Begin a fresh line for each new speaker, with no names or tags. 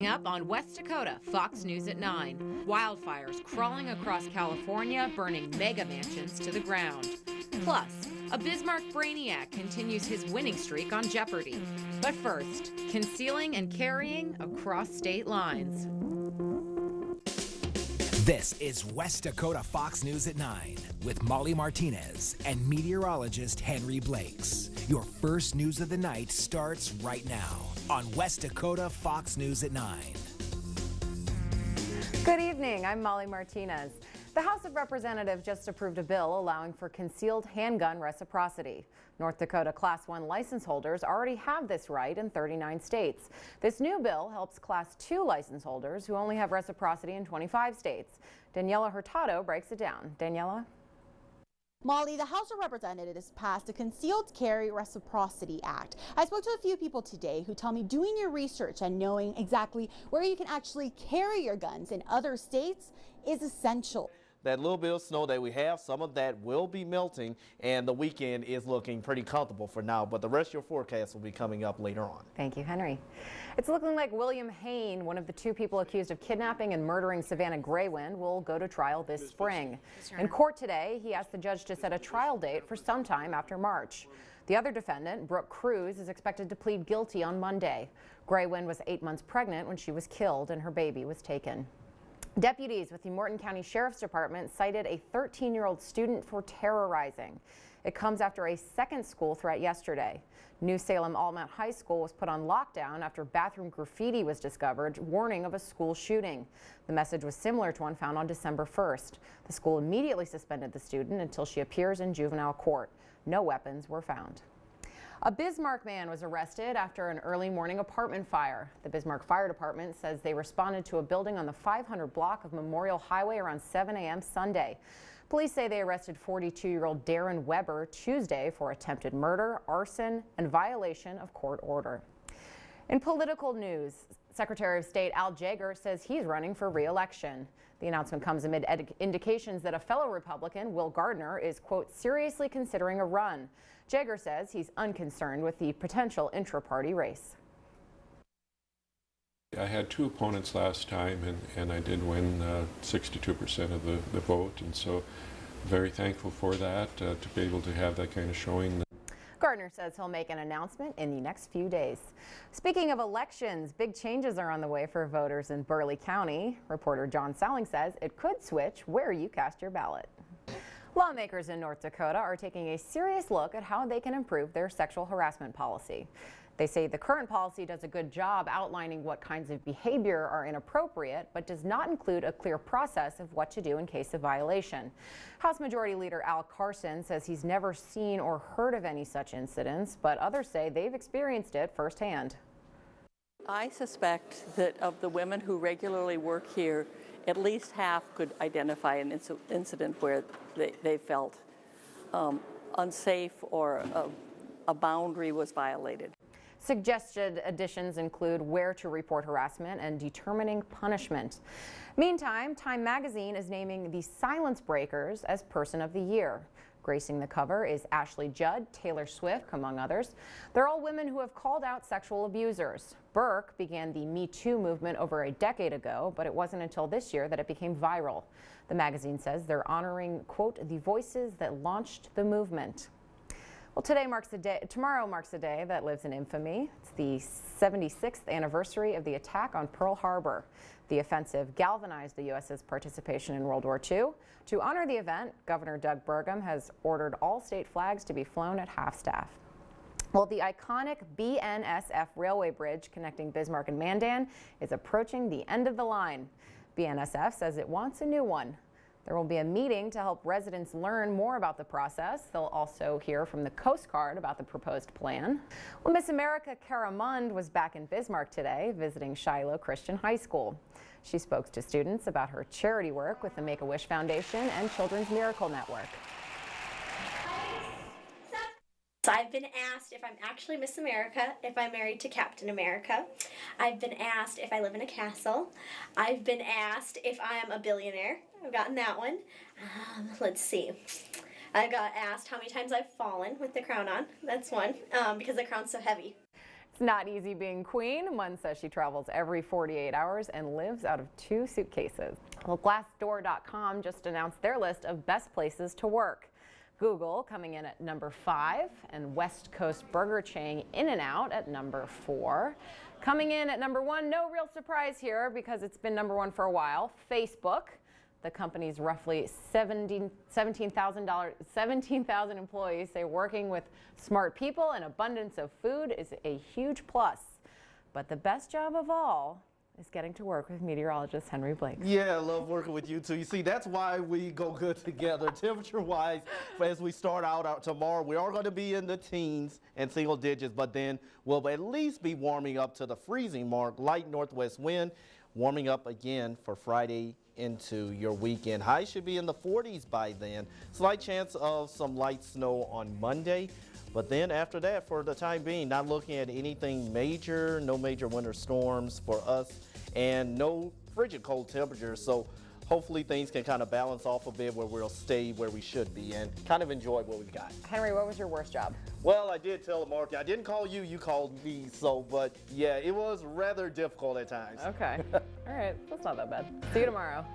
up on West Dakota Fox News at 9. Wildfires crawling across California, burning mega mansions to the ground. Plus, a Bismarck brainiac continues his winning streak on Jeopardy! But first, concealing and carrying across state lines.
This is West Dakota Fox News at 9 with Molly Martinez and meteorologist Henry Blakes. Your first news of the night starts right now on West Dakota Fox News at 9.
Good evening, I'm Molly Martinez. The House of Representatives just approved a bill allowing for concealed handgun reciprocity. North Dakota Class 1 license holders already have this right in 39 states. This new bill helps Class 2 license holders who only have reciprocity in 25 states. Daniela Hurtado breaks it down. Daniela?
Molly, the House of Representatives passed a Concealed Carry Reciprocity Act. I spoke to a few people today who tell me doing your research and knowing exactly where you can actually carry your guns in other states is essential.
That little bit of snow that we have, some of that will be melting, and the weekend is looking pretty comfortable for now, but the rest of your forecast will be coming up later on.
Thank you, Henry. It's looking like William Hain, one of the two people accused of kidnapping and murdering Savannah Graywind, will go to trial this spring. In court today, he asked the judge to set a trial date for sometime after March. The other defendant, Brooke Cruz, is expected to plead guilty on Monday. Graywind was 8 months pregnant when she was killed and her baby was taken. Deputies with the Morton County Sheriff's Department cited a 13-year-old student for terrorizing. It comes after a second school threat yesterday. New Salem Almont High School was put on lockdown after bathroom graffiti was discovered, warning of a school shooting. The message was similar to one found on December 1st. The school immediately suspended the student until she appears in juvenile court. No weapons were found. A Bismarck man was arrested after an early morning apartment fire. The Bismarck Fire Department says they responded to a building on the 500 block of Memorial Highway around 7 a.m. Sunday. Police say they arrested 42-year-old Darren Weber Tuesday for attempted murder, arson, and violation of court order. In political news, Secretary of State Al Jaeger says he's running for re-election. The announcement comes amid indications that a fellow Republican, Will Gardner, is, quote, seriously considering a run. Jaeger says he's unconcerned with the potential intra-party race.
I had two opponents last time, and I did win 62% of the vote, and so very thankful for that, to be able to have that kind of showing.
Gardner says he'll make an announcement in the next few days. Speaking of elections, big changes are on the way for voters in Burleigh County. Reporter John Salling says it could switch where you cast your ballot. Lawmakers in North Dakota are taking a serious look at how they can improve their sexual harassment policy. They say the current policy does a good job outlining what kinds of behavior are inappropriate, but does not include a clear process of what to do in case of violation. House Majority Leader Al Carson says he's never seen or heard of any such incidents, but others say they've experienced it firsthand.
I suspect that of the women who regularly work here, at least half could identify an incident where they felt unsafe or a boundary was violated.
Suggested additions include where to report harassment and determining punishment. Meantime, Time magazine is naming the Silence Breakers as Person of the Year. Gracing the cover is Ashley Judd, Taylor Swift, among others. They're all women who have called out sexual abusers. Burke began the Me Too movement over a decade ago, but it wasn't until this year that it became viral. The magazine says they're honoring, quote, the voices that launched the movement. Well, tomorrow marks a day that lives in infamy. It's the 76th anniversary of the attack on Pearl Harbor. The offensive galvanized the U.S.'s participation in World War II. To honor the event, Governor Doug Burgum has ordered all state flags to be flown at half-staff. Well, the iconic BNSF railway bridge connecting Bismarck and Mandan is approaching the end of the line. BNSF says it wants a new one. There will be a meeting to help residents learn more about the process. They'll also hear from the Coast Guard about the proposed plan. Well, Miss America Cara Mund was back in Bismarck today, visiting Shiloh Christian High School. She spoke to students about her charity work with the Make-A-Wish Foundation and Children's Miracle Network.
So I've been asked if I'm actually Miss America, if I'm married to Captain America. I've been asked if I live in a castle. I've been asked if I am a billionaire. I've gotten that one. Let's see. I got asked how many times I've fallen with the crown on. That's one, because the crown's so heavy.
It's not easy being queen. One says she travels every 48 hours and lives out of 2 suitcases. Well, Glassdoor.com just announced their list of best places to work. Google coming in at number 5, and West Coast burger chain In-N-Out at number 4. Coming in at number 1, no real surprise here because it's been number 1 for a while, Facebook. The company's roughly 17,000 employees say working with smart people and abundance of food is a huge plus. But the best job of all is getting to work with meteorologist Henry Blake.
Yeah, I love working with you too. You see, that's why we go good together. Temperature-wise, as we start out tomorrow, we are going to be in the teens and single digits, but then we'll at least be warming up to the freezing mark. Light northwest wind, warming up again for Friday into your weekend. Highs should be in the 40s by then. Slight chance of some light snow on Monday. But then after that, for the time being, not looking at anything major, no major winter storms for us, and no frigid cold temperatures. So hopefully things can kind of balance off a bit where we'll stay where we should be and kind of enjoy what we've got.
Henry, what was your worst job?
Well, I did tell Mark, I didn't call you, you called me. So, but yeah, it was rather difficult at times.
Okay. All right. That's not that bad. See you tomorrow.